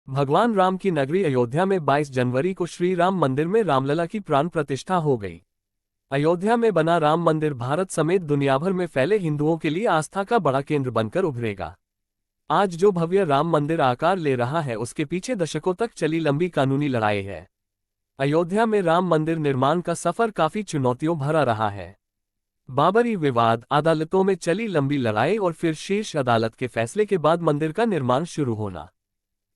भगवान राम की नगरी अयोध्या में 22 जनवरी को श्री राम मंदिर में रामलला की प्राण प्रतिष्ठा हो गई। अयोध्या में बना राम मंदिर भारत समेत दुनिया भर में फैले हिंदुओं के लिए आस्था का बड़ा केंद्र बनकर उभरेगा। आज जो भव्य राम मंदिर आकार ले रहा है, उसके पीछे दशकों तक चली लंबी कानूनी लड़ाई है। अयोध्या में राम मंदिर निर्माण का सफर काफी चुनौतियों भरा रहा है। बाबरी विवाद, अदालतों में चली लंबी लड़ाई और फिर शीर्ष अदालत के फैसले के बाद मंदिर का निर्माण शुरू होना।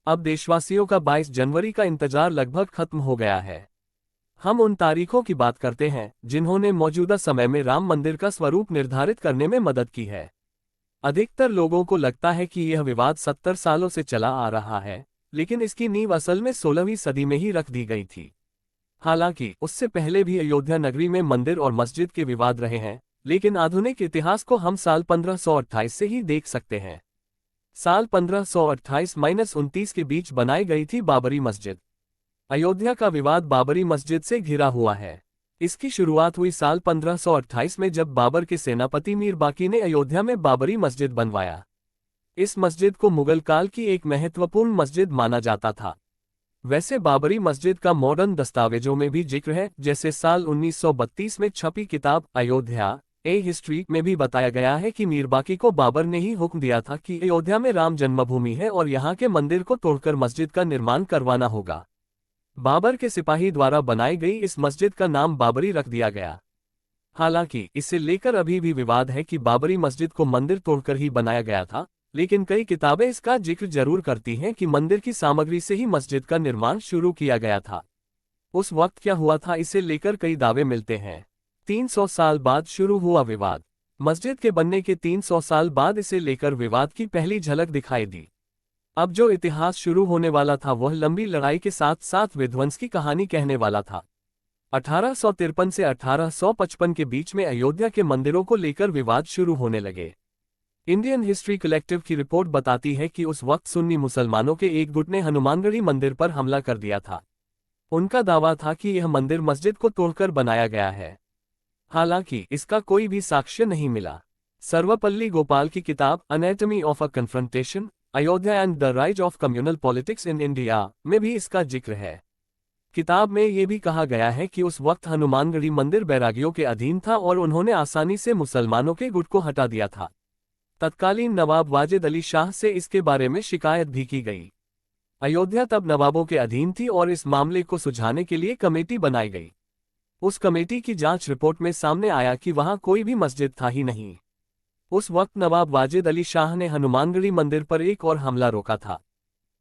अब देशवासियों का 22 जनवरी का इंतजार लगभग खत्म हो गया है। हम उन तारीखों की बात करते हैं जिन्होंने मौजूदा समय में राम मंदिर का स्वरूप निर्धारित करने में मदद की है। अधिकतर लोगों को लगता है कि यह विवाद 70 सालों से चला आ रहा है, लेकिन इसकी नींव असल में 16वीं सदी में ही रख दी गई थी। हालांकि उससे पहले भी अयोध्या नगरी में मंदिर और मस्जिद के विवाद रहे हैं, लेकिन आधुनिक इतिहास को हम साल 1528 से ही देख सकते हैं। साल 1528-29 के बीच बनाई गई थी बाबरी मस्जिद। अयोध्या का विवाद बाबरी मस्जिद से घिरा हुआ है। इसकी शुरुआत हुई साल 1528 में, जब बाबर के सेनापति मीर बाकी ने अयोध्या में बाबरी मस्जिद बनवाया। इस मस्जिद को मुगल काल की एक महत्वपूर्ण मस्जिद माना जाता था। वैसे बाबरी मस्जिद का मॉडर्न दस्तावेजों में भी जिक्र है, जैसे साल 1932 में छपी किताब अयोध्या ए हिस्ट्री में भी बताया गया है कि मीर बाकी को बाबर ने ही हुक्म दिया था कि अयोध्या में राम जन्मभूमि है और यहाँ के मंदिर को तोड़कर मस्जिद का निर्माण करवाना होगा। बाबर के सिपाही द्वारा बनाई गई इस मस्जिद का नाम बाबरी रख दिया गया। हालांकि इसे लेकर अभी भी विवाद है कि बाबरी मस्जिद को मंदिर तोड़कर ही बनाया गया था, लेकिन कई किताबें इसका जिक्र जरूर करती हैं कि मंदिर की सामग्री से ही मस्जिद का निर्माण शुरू किया गया था। उस वक्त क्या हुआ था, इसे लेकर कई दावे मिलते हैं। 300 साल बाद शुरू हुआ विवाद। मस्जिद के बनने के 300 साल बाद इसे लेकर विवाद की पहली झलक दिखाई दी। अब जो इतिहास शुरू होने वाला था वह लंबी लड़ाई के साथ साथ विध्वंस की कहानी कहने वाला था। 1853 से 1855 के बीच में अयोध्या के मंदिरों को लेकर विवाद शुरू होने लगे। इंडियन हिस्ट्री कलेक्टिव की रिपोर्ट बताती है कि उस वक्त सुन्नी मुसलमानों के एक गुट ने हनुमानगढ़ी मंदिर पर हमला कर दिया था। उनका दावा था कि यह मंदिर मस्जिद को तोड़कर बनाया गया है। हालांकि इसका कोई भी साक्ष्य नहीं मिला। सर्वपल्ली गोपाल की किताब anatomy of a confrontation, Ayodhya and the rise of communal politics in India में भी इसका जिक्र है। किताब में यह भी कहा गया है कि उस वक्त हनुमानगढ़ी मंदिर बैरागियों के अधीन था और उन्होंने आसानी से मुसलमानों के गुट को हटा दिया था। तत्कालीन नवाब वाजिद अली शाह से इसके बारे में शिकायत भी की गई। अयोध्या तब नवाबों के अधीन थी और इस मामले को सुलझाने के लिए कमेटी बनाई गई। उस कमेटी की जांच रिपोर्ट में सामने आया कि वहां कोई भी मस्जिद था ही नहीं। उस वक्त नवाब वाजिद अली शाह ने हनुमानगढ़ी मंदिर पर एक और हमला रोका था।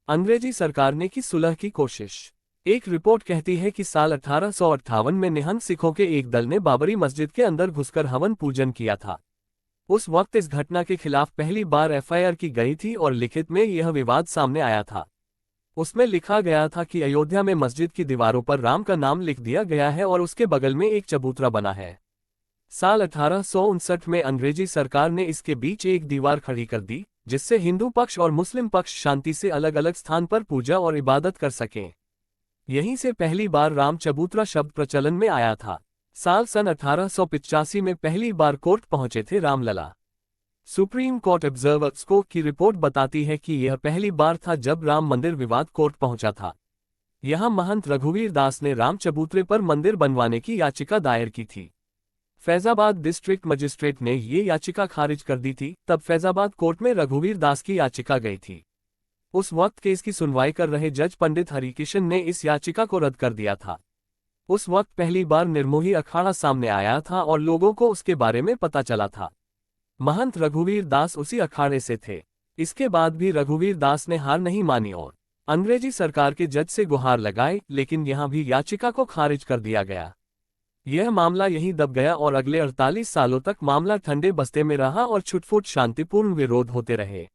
अंग्रेजी सरकार ने की सुलह की कोशिश। एक रिपोर्ट कहती है कि साल 1858 में निहंग सिखों के एक दल ने बाबरी मस्जिद के अंदर घुसकर हवन पूजन किया था। उस वक्त इस घटना के खिलाफ पहली बार एफआईआर की गई थी और लिखित में यह विवाद सामने आया था। उसमें लिखा गया था कि अयोध्या में मस्जिद की दीवारों पर राम का नाम लिख दिया गया है और उसके बगल में एक चबूतरा बना है। साल 1859 में अंग्रेजी सरकार ने इसके बीच एक दीवार खड़ी कर दी, जिससे हिंदू पक्ष और मुस्लिम पक्ष शांति से अलग अलग स्थान पर पूजा और इबादत कर सकें। यहीं से पहली बार राम चबूतरा शब्द प्रचलन में आया था। साल सन 1885 में पहली बार कोर्ट पहुंचे थे रामलला। सुप्रीम कोर्ट ऑब्जर्वर्स को की रिपोर्ट बताती है कि यह पहली बार था जब राम मंदिर विवाद कोर्ट पहुंचा था। यहां महंत रघुवीर दास ने राम चबूतरे पर मंदिर बनवाने की याचिका दायर की थी। फैजाबाद डिस्ट्रिक्ट मजिस्ट्रेट ने ये याचिका खारिज कर दी थी। तब फैजाबाद कोर्ट में रघुवीर दास की याचिका गई थी। उस वक्त केस की सुनवाई कर रहे जज पंडित हरिकिशन ने इस याचिका को रद्द कर दिया था। उस वक्त पहली बार निर्मोही अखाड़ा सामने आया था और लोगों को उसके बारे में पता चला था। महंत रघुवीर दास उसी अखाड़े से थे। इसके बाद भी रघुवीर दास ने हार नहीं मानी और अंग्रेजी सरकार के जज से गुहार लगाई, लेकिन यहां भी याचिका को खारिज कर दिया गया। यह मामला यहीं दब गया और अगले 48 सालों तक मामला ठंडे बस्ते में रहा और छुटपुट शांतिपूर्ण विरोध होते रहे।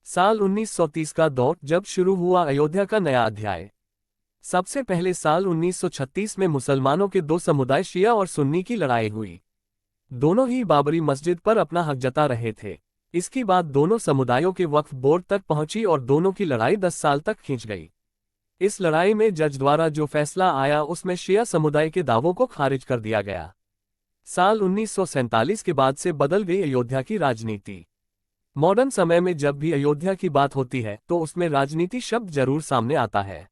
साल 1930 का दौर जब शुरू हुआ अयोध्या का नया अध्याय। सबसे पहले साल 1936 में मुसलमानों के दो समुदाय शिया और सुन्नी की लड़ाई हुई। दोनों ही बाबरी मस्जिद पर अपना हक जता रहे थे। इसकी बात दोनों समुदायों के वक्फ बोर्ड तक पहुंची और दोनों की लड़ाई 10 साल तक खींच गई। इस लड़ाई में जज द्वारा जो फैसला आया उसमें शिया समुदाय के दावों को खारिज कर दिया गया। साल 1947 के बाद से बदल गई अयोध्या की राजनीति। मॉडर्न समय में जब भी अयोध्या की बात होती है तो उसमें राजनीति शब्द जरूर सामने आता है।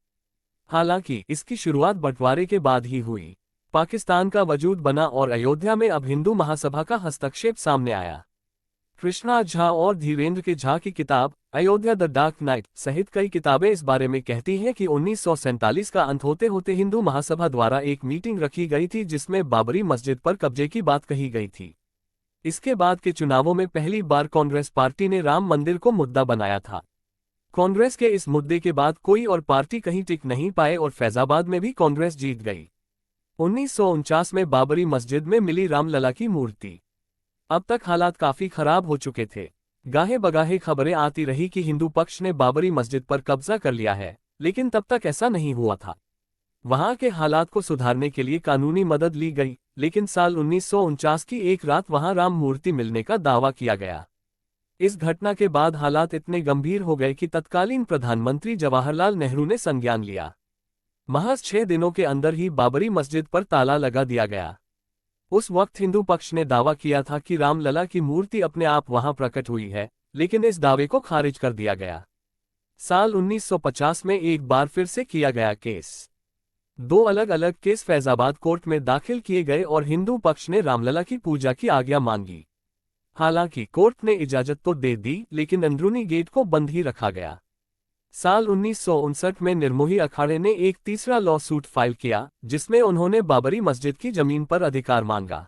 हालांकि इसकी शुरुआत बंटवारे के बाद ही हुई। पाकिस्तान का वजूद बना और अयोध्या में अब हिंदू महासभा का हस्तक्षेप सामने आया। कृष्णा झा और धीरेन्द्र के झा की किताब अयोध्या द डार्क नाइट सहित कई किताबें इस बारे में कहती हैं कि 1947 का अंत होते होते हिंदू महासभा द्वारा एक मीटिंग रखी गई थी जिसमें बाबरी मस्जिद पर कब्जे की बात कही गई थी। इसके बाद के चुनावों में पहली बार कांग्रेस पार्टी ने राम मंदिर को मुद्दा बनाया था। कांग्रेस के इस मुद्दे के बाद कोई और पार्टी कहीं टिक नहीं पाए और फैजाबाद में भी कांग्रेस जीत गई। 1949 में बाबरी मस्जिद में मिली रामलला की मूर्ति। अब तक हालात काफी खराब हो चुके थे। गाहे बगाहे खबरें आती रही कि हिंदू पक्ष ने बाबरी मस्जिद पर कब्जा कर लिया है, लेकिन तब तक ऐसा नहीं हुआ था। वहां के हालात को सुधारने के लिए कानूनी मदद ली गई, लेकिन साल 1949 की एक रात वहां राम मूर्ति मिलने का दावा किया गया। इस घटना के बाद हालात इतने गंभीर हो गए कि तत्कालीन प्रधानमंत्री जवाहरलाल नेहरू ने संज्ञान लिया। महज 6 दिनों के अंदर ही बाबरी मस्जिद पर ताला लगा दिया गया। उस वक्त हिंदू पक्ष ने दावा किया था कि रामलला की मूर्ति अपने आप वहां प्रकट हुई है, लेकिन इस दावे को खारिज कर दिया गया। साल 1950 में एक बार फिर से किया गया केस। 2 अलग अलग केस फैजाबाद कोर्ट में दाखिल किए गए और हिंदू पक्ष ने रामलला की पूजा की आज्ञा मांगी। हालांकि कोर्ट ने इजाजत तो दे दी, लेकिन अंदरूनी गेट को बंद ही रखा गया। साल 1959 में निर्मोही अखाड़े ने एक तीसरा लॉ सूट फाइल किया, जिसमें उन्होंने बाबरी मस्जिद की जमीन पर अधिकार मांगा।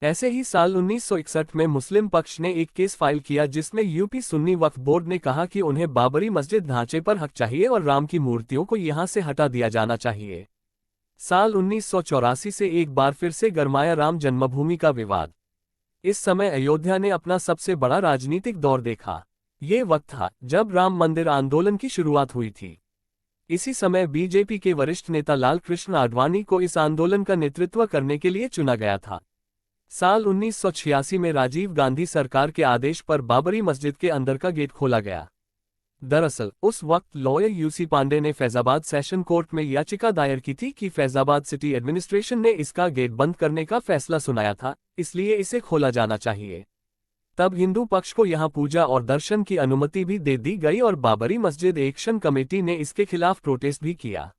ऐसे ही साल 1961 में मुस्लिम पक्ष ने एक केस फाइल किया जिसमें यूपी सुन्नी वक्फ बोर्ड ने कहा कि उन्हें बाबरी मस्जिद ढांचे पर हक चाहिए और राम की मूर्तियों को यहां से हटा दिया जाना चाहिए। साल 1984 से एक बार फिर से गरमाया राम जन्मभूमि का विवाद। इस समय अयोध्या ने अपना सबसे बड़ा राजनीतिक दौर देखा। ये वक्त था जब राम मंदिर आंदोलन की शुरुआत हुई थी। इसी समय बीजेपी के वरिष्ठ नेता लाल कृष्ण आडवाणी को इस आंदोलन का नेतृत्व करने के लिए चुना गया था। साल 1986 में राजीव गांधी सरकार के आदेश पर बाबरी मस्जिद के अंदर का गेट खोला गया। दरअसल उस वक्त लॉयर यूसी पांडे ने फैजाबाद सेशन कोर्ट में याचिका दायर की थी कि फैजाबाद सिटी एडमिनिस्ट्रेशन ने इसका गेट बंद करने का फैसला सुनाया था, इसलिए इसे खोला जाना चाहिए। तब हिंदू पक्ष को यहां पूजा और दर्शन की अनुमति भी दे दी गई और बाबरी मस्जिद एक्शन कमेटी ने इसके खिलाफ प्रोटेस्ट भी किया।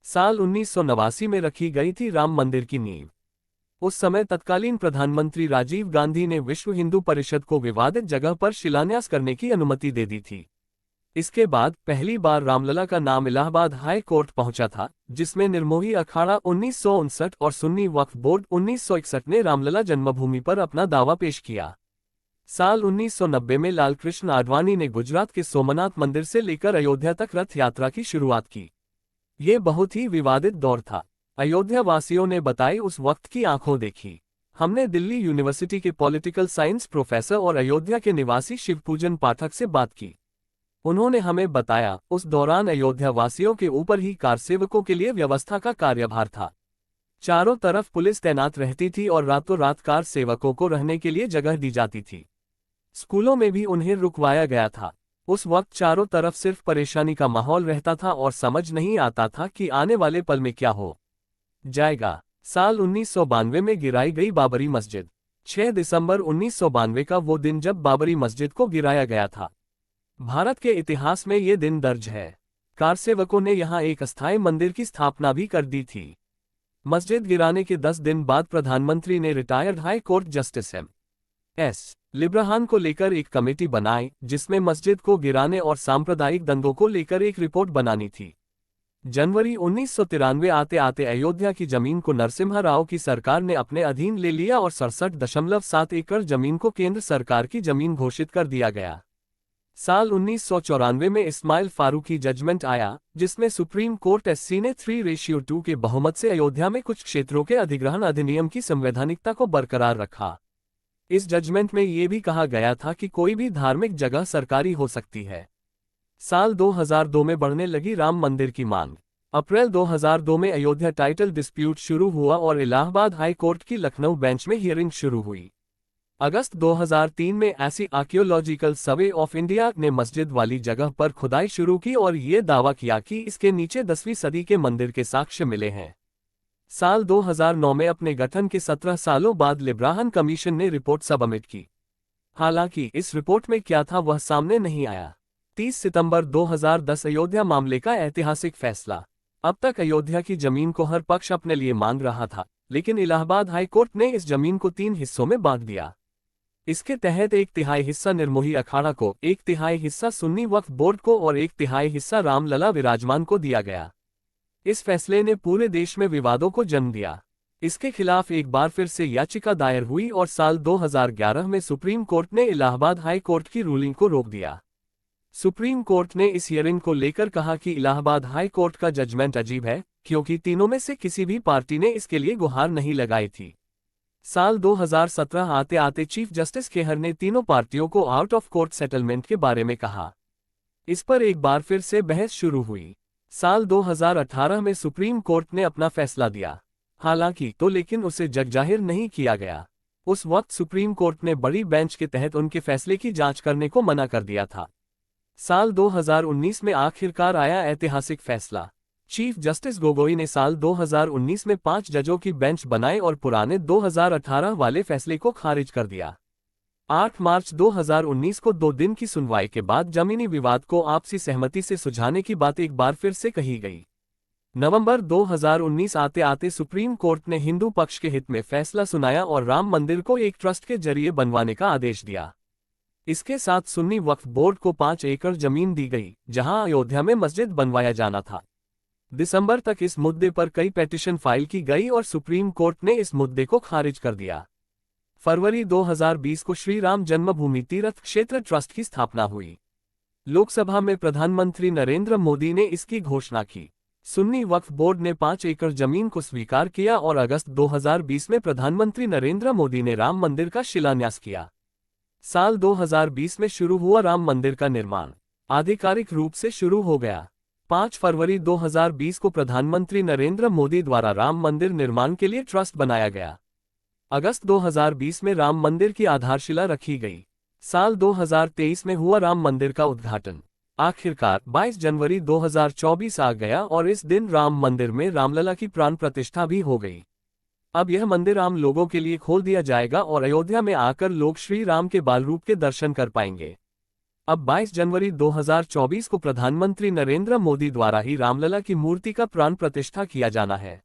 साल 1989 में रखी गई थी राम मंदिर की नींव। उस समय तत्कालीन प्रधानमंत्री राजीव गांधी ने विश्व हिंदू परिषद को विवादित जगह पर शिलान्यास करने की अनुमति दे दी थी। इसके बाद पहली बार रामलला का नाम इलाहाबाद हाई कोर्ट पहुंचा था, जिसमें निर्मोही अखाड़ा 1959 और सुन्नी वक्फ बोर्ड 1961 ने रामलला जन्मभूमि पर अपना दावा पेश किया। साल 1990 में लाल कृष्ण आडवाणी ने गुजरात के सोमनाथ मंदिर से लेकर अयोध्या तक रथ यात्रा की शुरुआत की। ये बहुत ही विवादित दौर था। अयोध्या वासियों ने बताई उस वक्त की आंखों देखी। हमने दिल्ली यूनिवर्सिटी के पॉलिटिकल साइंस प्रोफेसर और अयोध्या के निवासी शिवपूजन पाठक से बात की। उन्होंने हमें बताया उस दौरान अयोध्या वासियों के ऊपर ही कारसेवकों के लिए व्यवस्था का कार्यभार था। चारों तरफ पुलिस तैनात रहती थी और रातों रात कार सेवकों को रहने के लिए जगह दी जाती थी। स्कूलों में भी उन्हें रुकवाया गया था। उस वक्त चारों तरफ सिर्फ परेशानी का माहौल रहता था और समझ नहीं आता था कि आने वाले पल में क्या हो जाएगा। साल 1992 में गिराई गई बाबरी मस्जिद। 6 दिसंबर 1992 का वो दिन जब बाबरी मस्जिद को गिराया गया था। भारत के इतिहास में ये दिन दर्ज है। कारसेवकों ने यहाँ एक अस्थायी मंदिर की स्थापना भी कर दी थी। मस्जिद गिराने के 10 दिन बाद प्रधानमंत्री ने retired high court justice M S. Liberhan को लेकर एक कमेटी बनाई, जिसमें मस्जिद को गिराने और सांप्रदायिक दंगों को लेकर एक रिपोर्ट बनानी थी। जनवरी 1993 आते आते अयोध्या की जमीन को नरसिम्हा राव की सरकार ने अपने अधीन ले लिया और 67.7 एकड़ जमीन को केंद्र सरकार की जमीन घोषित कर दिया गया। साल 1994 में इस्माइल फारूकी जजमेंट आया, जिसमें सुप्रीम कोर्ट एससी ने 3:2 के बहुमत से अयोध्या में कुछ क्षेत्रों के अधिग्रहण अधिनियम की संवैधानिकता को बरकरार रखा। इस जजमेंट में ये भी कहा गया था कि कोई भी धार्मिक जगह सरकारी हो सकती है। साल 2002 में बढ़ने लगी राम मंदिर की मांग। अप्रैल 2002 में अयोध्या टाइटल डिस्प्यूट शुरू हुआ और इलाहाबाद हाई कोर्ट की लखनऊ बेंच में हियरिंग शुरू हुई। अगस्त 2003 में ऐसी आर्कियोलॉजिकल सर्वे ऑफ इंडिया ने मस्जिद वाली जगह पर खुदाई शुरू की और ये दावा किया कि इसके नीचे 10वीं सदी के मंदिर के साक्ष्य मिले हैं। साल 2009 में अपने गठन के 17 सालों बाद लिब्राहन कमीशन ने रिपोर्ट सबमिट की। हालांकि इस रिपोर्ट में क्या था वह सामने नहीं आया। 30 सितंबर 2010 अयोध्या मामले का ऐतिहासिक फैसला। अब तक अयोध्या की जमीन को हर पक्ष अपने लिए मांग रहा था, लेकिन इलाहाबाद हाई कोर्ट ने इस जमीन को 3 हिस्सों में बांट दिया। इसके तहत 1/3 हिस्सा निर्मोही अखाड़ा को, 1/3 हिस्सा सुन्नी वक्फ बोर्ड को और 1/3 हिस्सा रामलला विराजमान को दिया गया। इस फैसले ने पूरे देश में विवादों को जन्म दिया। इसके खिलाफ एक बार फिर से याचिका दायर हुई और साल 2011 में सुप्रीम कोर्ट ने इलाहाबाद हाई कोर्ट की रूलिंग को रोक दिया। सुप्रीम कोर्ट ने इस हियरिंग को लेकर कहा कि इलाहाबाद हाई कोर्ट का जजमेंट अजीब है, क्योंकि तीनों में से किसी भी पार्टी ने इसके लिए गुहार नहीं लगाई थी। साल 2017 आते आते चीफ जस्टिस खेहर ने तीनों पार्टियों को आउट ऑफ कोर्ट सेटलमेंट के बारे में कहा। इस पर एक बार फिर से बहस शुरू हुई। साल 2018 में सुप्रीम कोर्ट ने अपना फैसला दिया, हालांकि लेकिन उसे जगजाहिर नहीं किया गया। उस वक्त सुप्रीम कोर्ट ने बड़ी बेंच के तहत उनके फैसले की जांच करने को मना कर दिया था। साल 2019 में आखिरकार आया ऐतिहासिक फैसला। चीफ जस्टिस गोगोई ने साल 2019 में 5 जजों की बेंच बनाई और पुराने 2018 वाले फैसले को खारिज कर दिया। 8 मार्च 2019 को 2 दिन की सुनवाई के बाद जमीनी विवाद को आपसी सहमति से सुलझाने की बात एक बार फिर से कही गई। नवंबर 2019 आते आते सुप्रीम कोर्ट ने हिंदू पक्ष के हित में फैसला सुनाया और राम मंदिर को एक ट्रस्ट के जरिए बनवाने का आदेश दिया। इसके साथ सुन्नी वक्फ बोर्ड को 5 एकड़ जमीन दी गई, जहां अयोध्या में मस्जिद बनवाया जाना था। दिसंबर तक इस मुद्दे पर कई पेटिशन फाइल की गई और सुप्रीम कोर्ट ने इस मुद्दे को खारिज कर दिया। फरवरी 2020 को श्री राम जन्मभूमि तीर्थ क्षेत्र ट्रस्ट की स्थापना हुई। लोकसभा में प्रधानमंत्री नरेंद्र मोदी ने इसकी घोषणा की। सुन्नी वक्फ बोर्ड ने 5 एकड़ जमीन को स्वीकार किया और अगस्त 2020 में प्रधानमंत्री नरेंद्र मोदी ने राम मंदिर का शिलान्यास किया। साल 2020 में शुरू हुआ राम मंदिर का निर्माण आधिकारिक रूप से शुरू हो गया। 5 फरवरी 2020 को प्रधानमंत्री नरेंद्र मोदी द्वारा राम मंदिर निर्माण के लिए ट्रस्ट बनाया गया। अगस्त 2020 में राम मंदिर की आधारशिला रखी गई। साल 2023 में हुआ राम मंदिर का उद्घाटन। आखिरकार 22 जनवरी 2024 आ गया और इस दिन राम मंदिर में रामलला की प्राण प्रतिष्ठा भी हो गई। अब यह मंदिर आम लोगों के लिए खोल दिया जाएगा और अयोध्या में आकर लोग श्री राम के बाल रूप के दर्शन कर पाएंगे। अब 22 जनवरी 2024 को प्रधानमंत्री नरेंद्र मोदी द्वारा ही रामलला की मूर्ति का प्राण प्रतिष्ठा किया जाना है।